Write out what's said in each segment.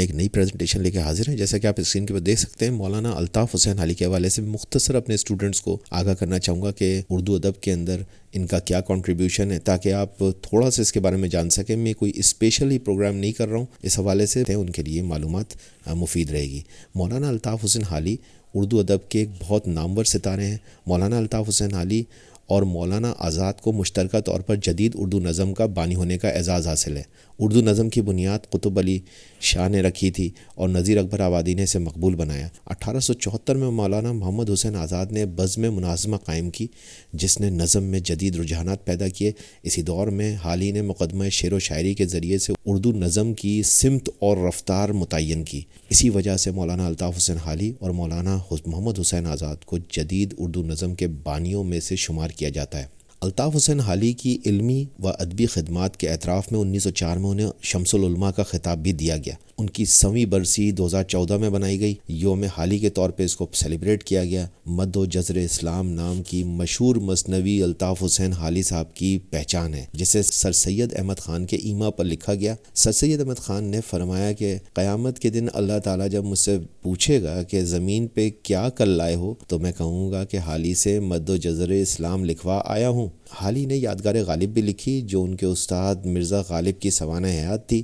ایک نئی پریزنٹیشن لے کے حاضر ہیں. جیسا کہ آپ اسکرین کے اوپر دیکھ سکتے ہیں، مولانا الطاف حسین حالی کے حوالے سے مختصر اپنے اسٹوڈنٹس کو آگاہ کرنا چاہوں گا کہ اردو ادب کے اندر ان کا کیا کنٹریبیوشن ہے، تاکہ آپ تھوڑا سا اس کے بارے میں جان سکیں. میں کوئی اسپیشلی پروگرام نہیں کر رہا ہوں، اس حوالے سے ان کے لیے معلومات مفید رہے گی. مولانا الطاف حسین حالی اردو ادب کے ایک بہت نامور ستارے ہیں. مولانا الطاف حسین حالی اور مولانا آزاد کو مشترکہ طور پر جدید اردو نظم کا بانی ہونے کا اعزاز حاصل ہے. اردو نظم کی بنیاد قطب علی شاہ نے رکھی تھی اور نذیر اکبر آبادی نے اسے مقبول بنایا. 1874 میں مولانا محمد حسین آزاد نے بزم مناظمہ قائم کی، جس نے نظم میں جدید رجحانات پیدا کیے. اسی دور میں حالی نے مقدمہ شعر و شاعری کے ذریعے سے اردو نظم کی سمت اور رفتار متعین کی. اسی وجہ سے مولانا الطاف حسین حالی اور مولانا محمد حسین آزاد کو جدید اردو نظم کے بانیوں میں سے شمار کیا جاتا ہے. الطاف حسین حالی کی علمی و ادبی خدمات کے اعتراف میں 1904 میں انہیں شمس العلماء کا خطاب بھی دیا گیا. ان کی 100ویں برسی 2014 میں بنائی گئی. یوم حالی کے طور پہ اس کو سیلیبریٹ کیا گیا. مد و جزر اسلام نام کی مشہور مثنوی الطاف حسین حالی صاحب کی پہچان ہے، جسے سر سید احمد خان کے ایما پر لکھا گیا. سر سید احمد خان نے فرمایا کہ قیامت کے دن اللہ تعالیٰ جب مجھ سے پوچھے گا کہ زمین پہ کیا کر لائے ہو، تو میں کہوں گا کہ حالی سے مد و جزر اسلام لکھوا آیا ہوں. حالی نے یادگار غالب بھی لکھی، جو ان کے استاد مرزا غالب کی سوانح حیات تھی.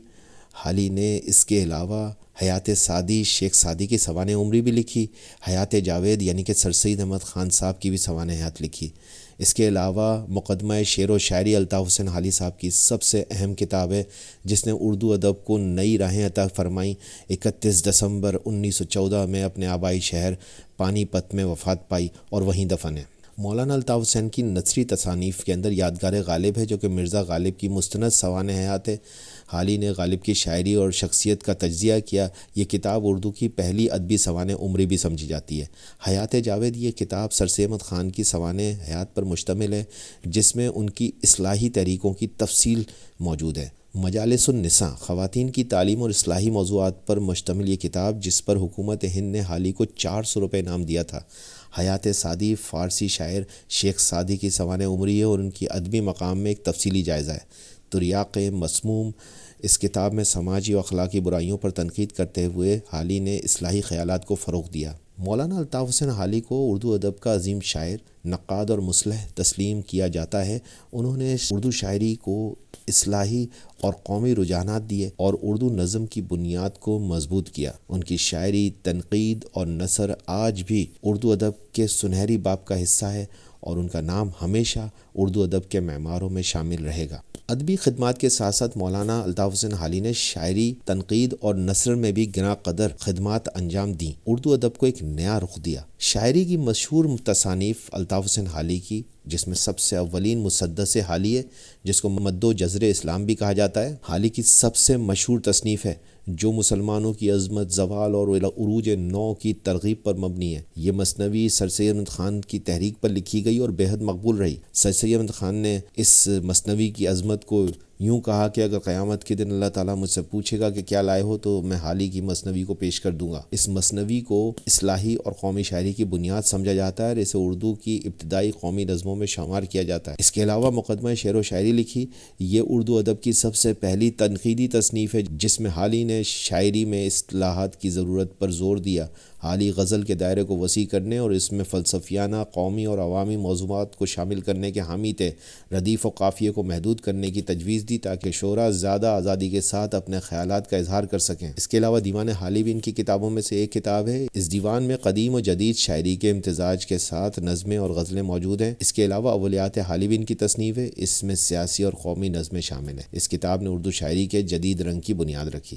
حالی نے اس کے علاوہ حیات سعدی شیخ سعدی کی سوانح عمری بھی لکھی. حیات جاوید یعنی کہ سر سید احمد خان صاحب کی بھی سوانح حیات لکھی. اس کے علاوہ مقدمہ شعر و شاعری الطاف حسین حالی صاحب کی سب سے اہم کتاب ہے، جس نے اردو ادب کو نئی راہیں عطا فرمائیں. 31 دسمبر 1914 میں اپنے آبائی شہر پانی پت میں وفات پائی اور وہیں دفن ہے. مولانا الطاف حسین کی نثری تصانیف کے اندر یادگار غالب ہے، جو کہ مرزا غالب کی مستند سوانح حیات ہے. حالی نے غالب کی شاعری اور شخصیت کا تجزیہ کیا. یہ کتاب اردو کی پہلی ادبی سوانح عمری بھی سمجھی جاتی ہے. حیات جاوید یہ کتاب سر سید احمد خان کی سوانح حیات پر مشتمل ہے، جس میں ان کی اصلاحی تحریکوں کی تفصیل موجود ہے. مجالس النساء خواتین کی تعلیم اور اصلاحی موضوعات پر مشتمل یہ کتاب، جس پر حکومت ہند نے حالی کو 400 روپے انعام دیا تھا. حیات سعدی فارسی شاعر شیخ سعدی کی سوانح عمری ہے اور ان کی ادبی مقام میں ایک تفصیلی جائزہ ہے. تریاق مسموم اس کتاب میں سماجی و اخلاقی برائیوں پر تنقید کرتے ہوئے حالی نے اصلاحی خیالات کو فروغ دیا. مولانا الطاف حسین حالی کو اردو ادب کا عظیم شاعر، نقاد اور مصلح تسلیم کیا جاتا ہے. انہوں نے اردو شاعری کو اصلاحی اور قومی رجحانات دیے اور اردو نظم کی بنیاد کو مضبوط کیا. ان کی شاعری، تنقید اور نثر آج بھی اردو ادب کے سنہری باب کا حصہ ہے اور ان کا نام ہمیشہ اردو ادب کے معماروں میں شامل رہے گا. ادبی خدمات کے ساتھ ساتھ مولانا الطاف حسین حالی نے شاعری، تنقید اور نثر میں بھی گراں قدر خدمات انجام دیں. اردو ادب کو ایک نیا رخ دیا. شاعری کی مشہور تصانیف الطاف حسین حالی کی، جس میں سب سے اولین مسدس حالی ہے، جس کو مد و جزر اسلام بھی کہا جاتا ہے. حالی کی سب سے مشہور تصنیف ہے، جو مسلمانوں کی عظمت، زوال اور عروج نو کی ترغیب پر مبنی ہے. یہ مثنوی سر سید احمد خان کی تحریک پر لکھی گئی اور بےحد مقبول رہی. سر سید احمد خان نے اس مثنوی کی عظمت کو یوں کہا کہ اگر قیامت کے دن اللہ تعالیٰ مجھ سے پوچھے گا کہ کیا لائے ہو، تو میں حالی کی مثنوی کو پیش کر دوں گا. اس مثنوی کو اصلاحی اور قومی شاعری کی بنیاد سمجھا جاتا ہے اور اسے اردو کی ابتدائی قومی نظموں میں شمار کیا جاتا ہے. اس کے علاوہ مقدمہ شعر و شاعری لکھی. یہ اردو ادب کی سب سے پہلی تنقیدی تصنیف ہے، جس میں حالی نے شاعری میں اصلاحات کی ضرورت پر زور دیا. حالی غزل کے دائرے کو وسیع کرنے اور اس میں فلسفیانہ، قومی اور عوامی موضوعات کو شامل کرنے کے حامی تھے. ردیف و قافیے کو محدود کرنے کی تجویز دی تاکہ شعراء زیادہ آزادی کے ساتھ اپنے خیالات کا اظہار کر سکیں. اس کے علاوہ دیوان حالی بھی ان کی کتابوں میں سے ایک کتاب ہے. اس دیوان میں قدیم و جدید شاعری کے امتزاج کے ساتھ نظمیں اور غزلیں موجود ہیں. اس کے علاوہ اولیات حالی بھی ان کی تصنیف ہے. اس میں سیاسی اور قومی نظمیں شامل ہیں. اس کتاب نے اردو شاعری کے جدید رنگ کی بنیاد رکھی.